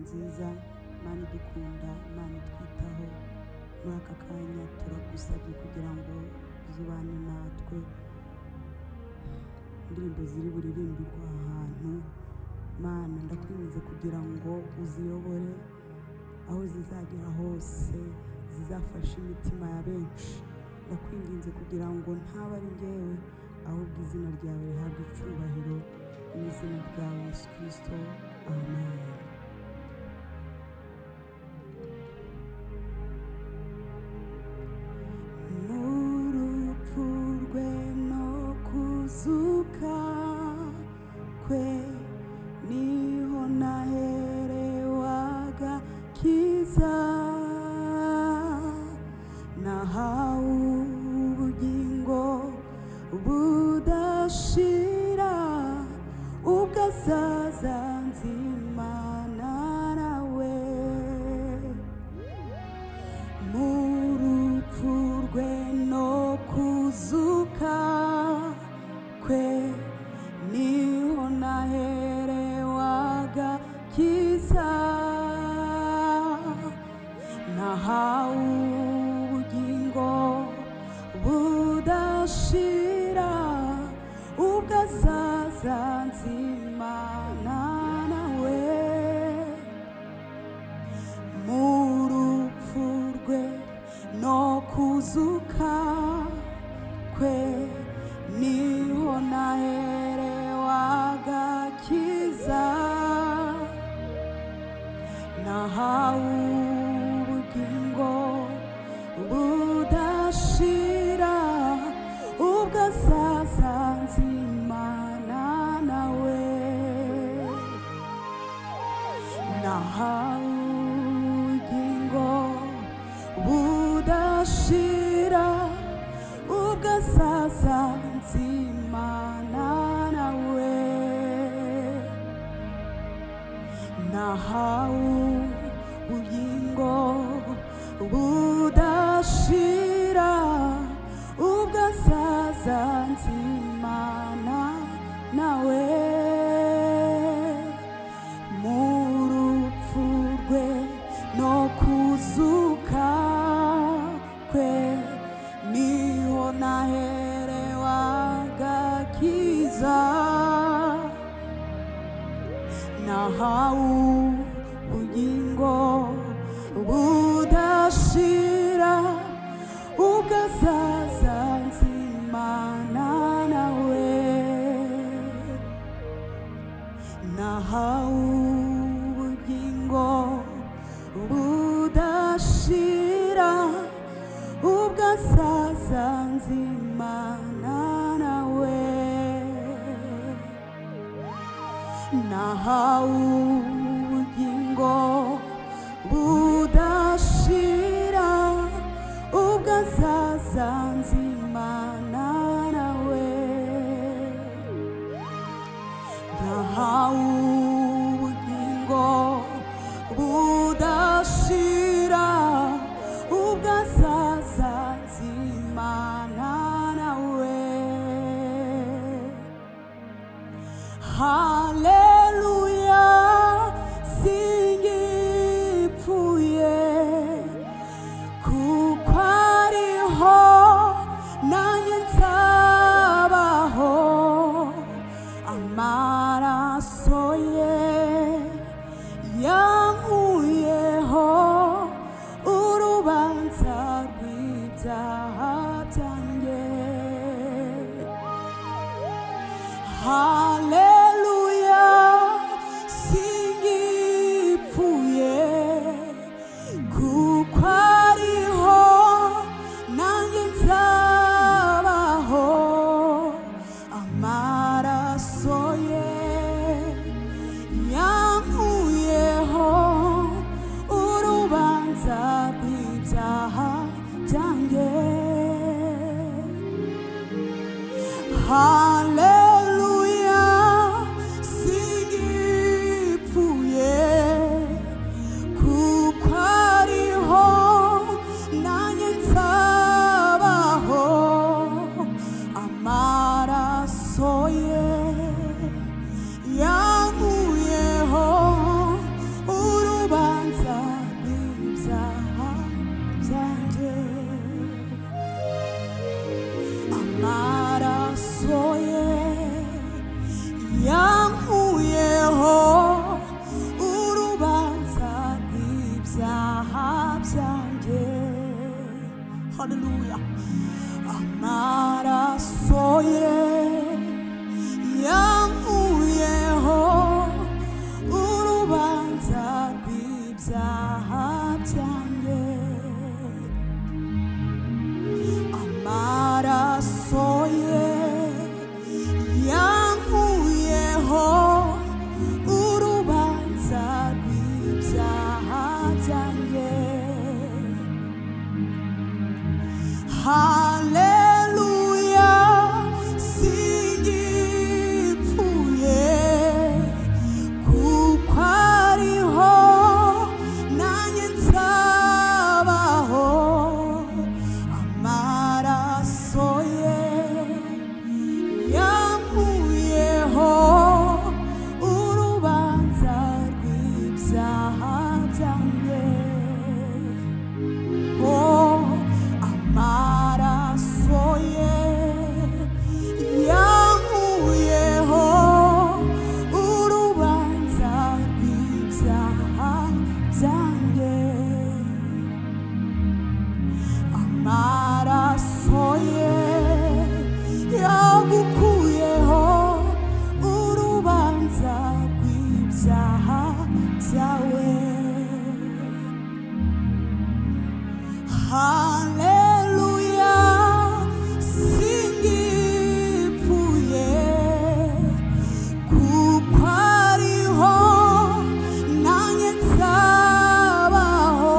nziza, Imana idukunda, Imana itwitaho. Muri aka kanya turagusabye kugira ngo zubane natwe, indirimbo ziri buririmbirwa ahantu, Mana ndakwinginze kugira ngo uziyobore aho zizagera hose, zizafasha imitima ya benshi. Ndakwinginze kugira ngo ntaba ari njyewe, ahubwo izina ryawe rihabwe icyubahiro, mu izina rya Yesu Kristo, amen. N'urupfu rwe no kuzuka kwe, niho naherewe agakiza, nahawe ubugingo budashira, ubwo azaza nzimana nawe. Mu rupfu rwe no kuzuka kwe, niho naherewe agakiza, nahawe ubugingo budashira, ubwo azaza nzimana nawe. Mu rupfu rwe no kuzuka kwe, niho naherewe agakiza, nahawe ubugingo budashira, ubwo azaza nzimana nawe. Nahawe ubugingo budashira, ubwo azaza nzimana nawe. Nahawe ubugingo budashira, ubwo azaza nzimana nawe. Mu rupfu rwe no kuzuka kwe, niho naherewe agakiza, nahawe ubugingo budashira, ubwo azaza nzimana nawe. Nahawe ubugingo budashira, ubwo azaza nzimana nawe. Nahawe ubugingo budashira, ubwo azaza nzimana nawe. Nahawe ubugingo budashira, ubwo azaza nzimana nawe. Haleluya, singipfuye, ibyaha byawe. Haleluya, singipfuye kuko ariho nanjye nzabaho.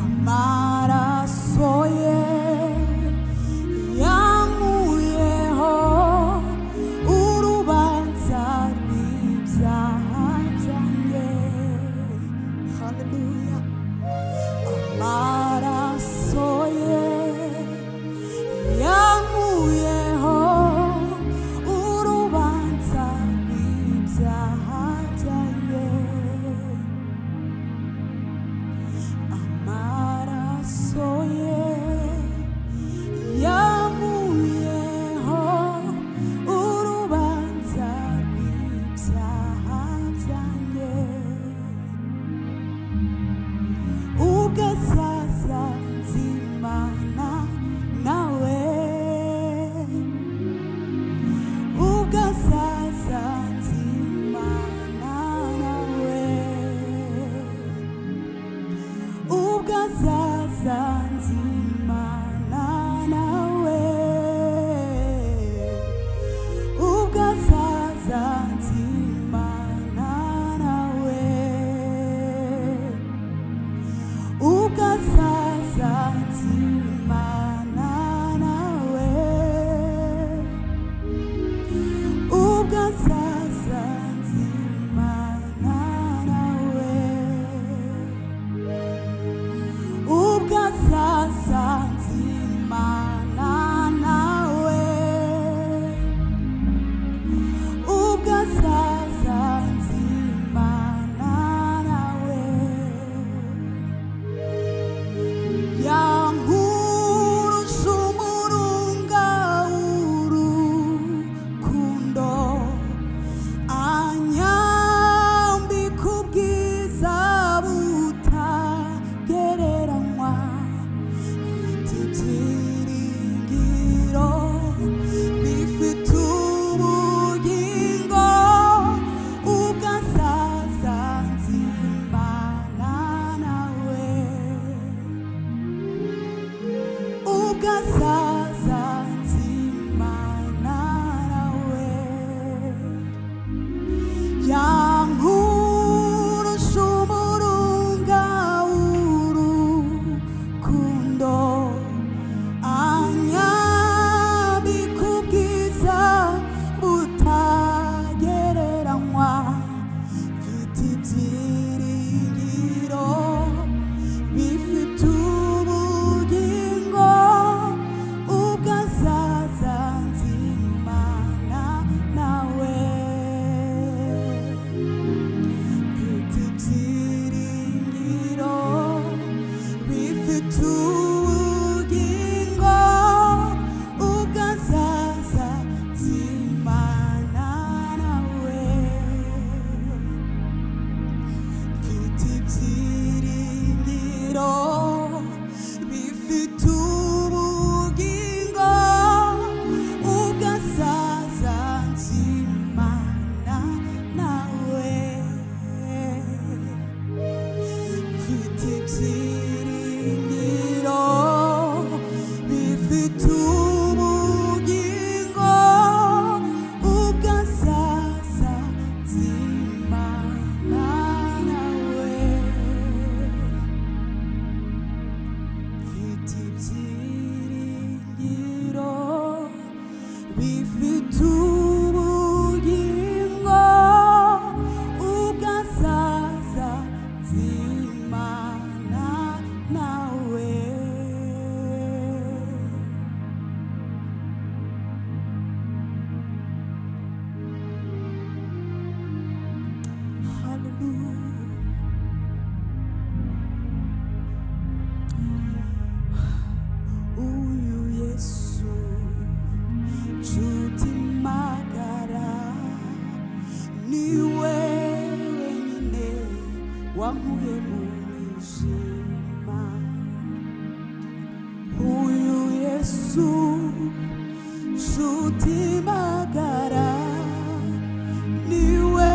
Amaraso ye yankuyeho urubanza rw'ibyaha byanjye. Haleluya. Amaraso ye yankuyeho urubanza rw'ibyaha byanjye. Amaraso ye yankuyeho urubanza rw'ibyaha byanjye. Ubwo azaza nzimana nawe, ubwo azaza nzimana nawe, ubwo azaza nzimana nawe, ubwo azaza nzimana nawe, ubwo azaza nzimana nawe, ubwo azaza nzimana nawe, ubwo azaza nzimana nawe, ubwo azaza nzimana nawe. Yankurusha umurunga w'urukundo, anyambika ubwiza butagereranywa. Mfite ibyiringiro bifite ubugingo, ubwo azaza nzimana nawe, ubwo azaza nzimana nawe. Yankurusha umurunga w'urukundo, anyambika ubwiza butagereranywa. Mfite ibyiringiro bifite ubugingo, ubwo azaza nzimana nawe. Mfite ibyiringiro bifite ubugingo, ubwo azaza nzimana nawe. Mfite ibyiringiro bifite ubugingo, ubwo azaza nzimana nawe. Mfite ibyiringiro bifite ubugingo, ubwo azaza nzimana nawe. Mfite ibyiringiro bifite ubugingo, ubwo azaza nzimana nawe. Hallelujah. Uyu Yesu nshuti magara, niwe wenyine wankuye mu mwijima. Uyu Yesu nshuti magara, niwe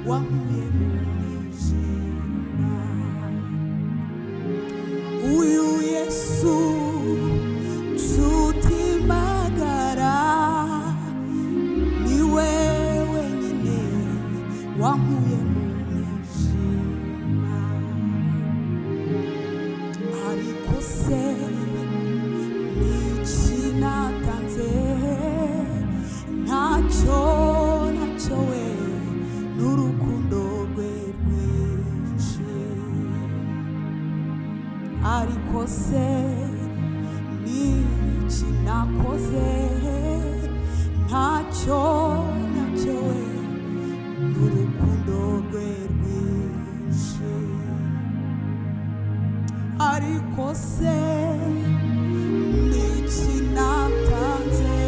wankuye mu mwijima. Uyu Yesu nshuti magara, ni wewe nyine wankuye mu mwijima. Ariko se niki natanze? Ntacyo we n'urukundo rwe rwinshi. Ariko se niki nakoze? Ntacyo we n'urukundo rwe rwinshi. Ariko se niki natanze?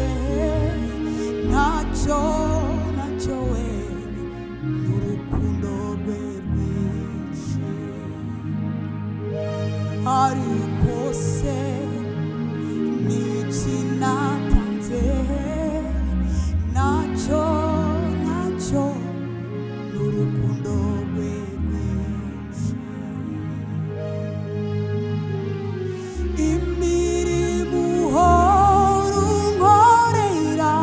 Ntacyo we n'urukundo rwe rwinshi. Ariko se niki natanze? Ntacyo n'urukundo rwe rwinshi. Imirimo uhora unkorera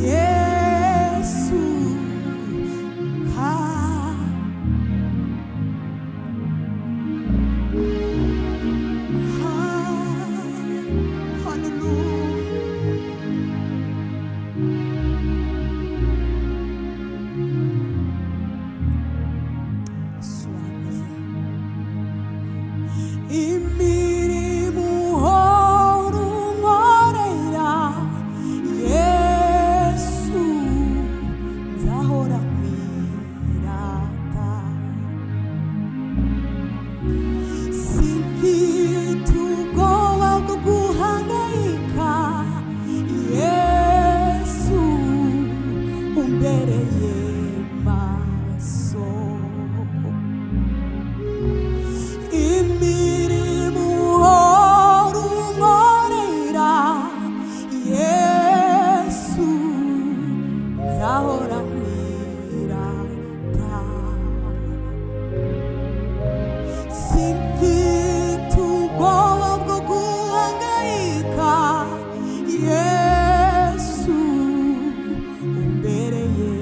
Yesu, imirimo uhora unkorera Yesu, nzahora nkwirata. Simfite ubwoba bwo guhangayika, Yesu umbereye maso. Imirimo uhora unkorera Yesu, nzahora nkwirata. Simfite ubwoba bwo guhangayika, Yesu umbereye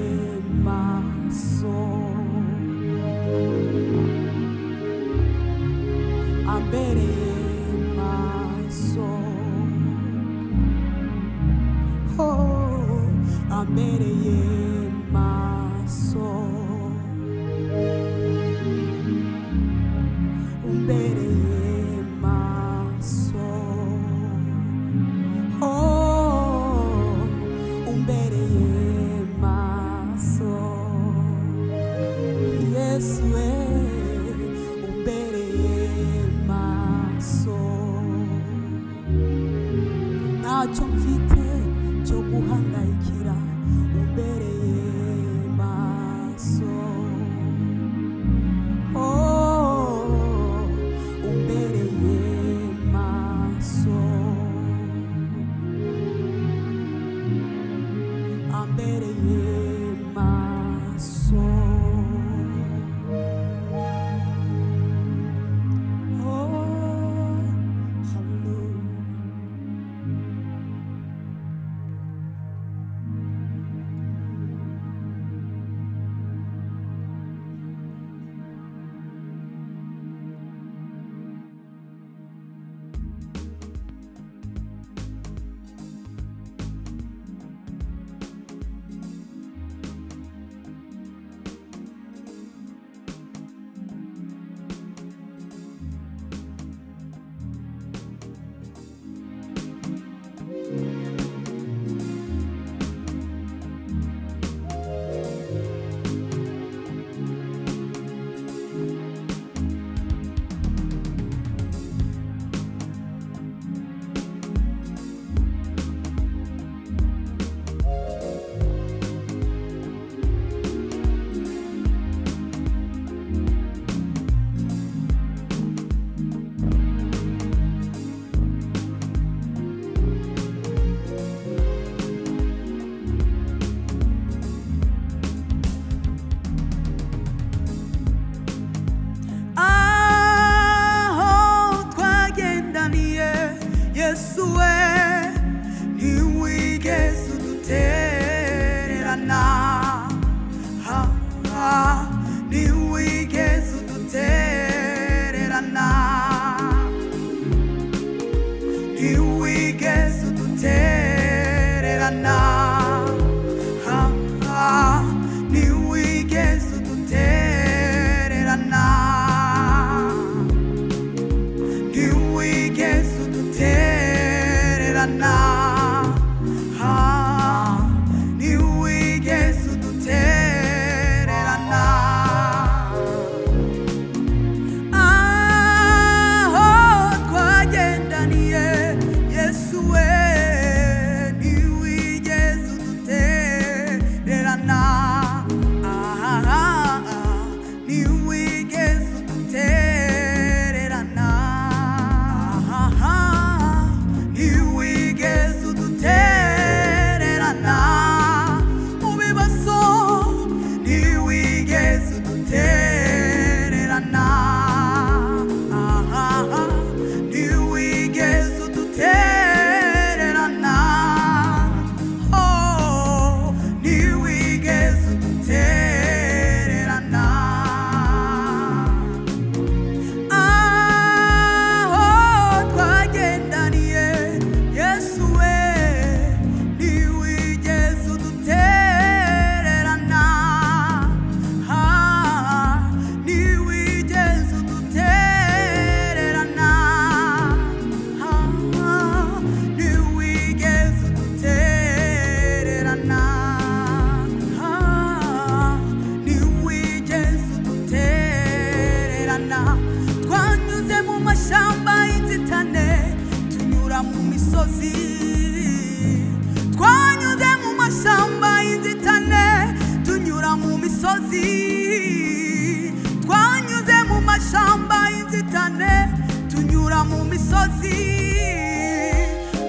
misozi,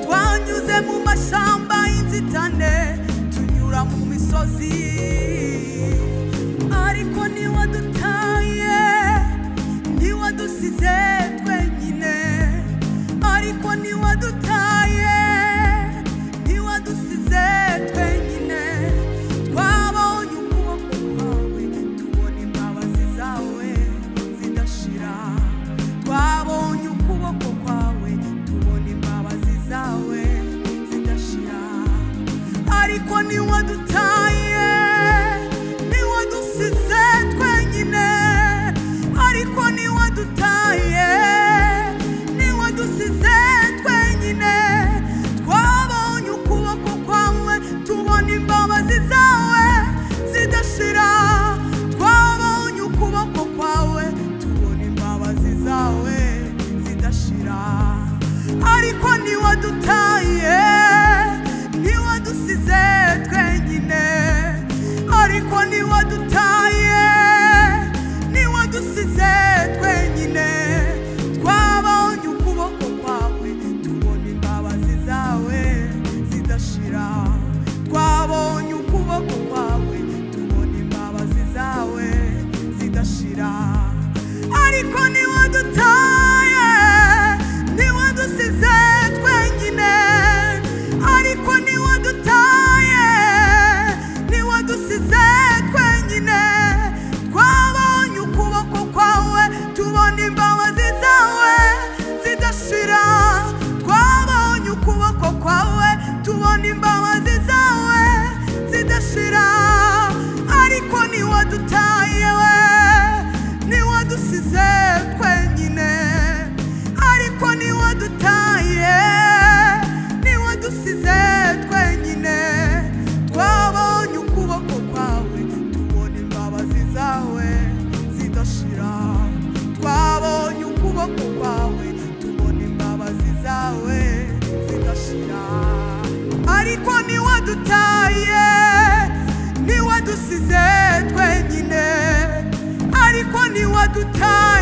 twanyuze mu mashamba y'inzitane, tunyura mu misozi, ariko ntiwadutaye, ntiwadusize twenyine, ariko ntiwadutaye, ntiwadusize twenyine. Twabonye ukuboko kwawe, tubona imbabazi zawe zidashira. Twabonye ukuboko kwawe, tubona imbabazi zawe zidashira. Ariko ntiwadutaye, ntiwadusize twenyine, ariko ntiwadutaye, ntiwadusize twenyine. Twabonye ukuboko kwawe, tubona imbabazi zawe zidashira. Twabonye ukuboko kwawe, tubona imbabazi zawe zidashira. Ariko ntiwadutaye, ntiwadusize twenyine, ariko ntiwadutaye, ntiwadusize twenyine. Twabonye ukuboko kwawe, tubona imbabazi zawe zidashira. Twabonye ukuboko kwawe, tubona imbabazi zawe zidashira. Ariko ntiwadutaye, ntiwadusize twenyine, ariko ntiwadutaye, ntiwadusize twenyine. Twabonye ukuboko kwawe, tubona imbabazi zawe zidashira. Twabonye ukuboko kwawe, tubona imbabazi zawe zidashira. Ariko ntiwadutaye we, ntiwadusize twenyine, ariko ntiwadutaye, ntiwadusize twenyine. Twabonye ukuboko kwawe, tubona imbabazi zawe zidashira. Twabonye ukuboko kwawe, tubona imbabazi zawe zidashira. Ariko ntiwadutaye, ntiwadusize twenyine, ariko ntiwadutaye.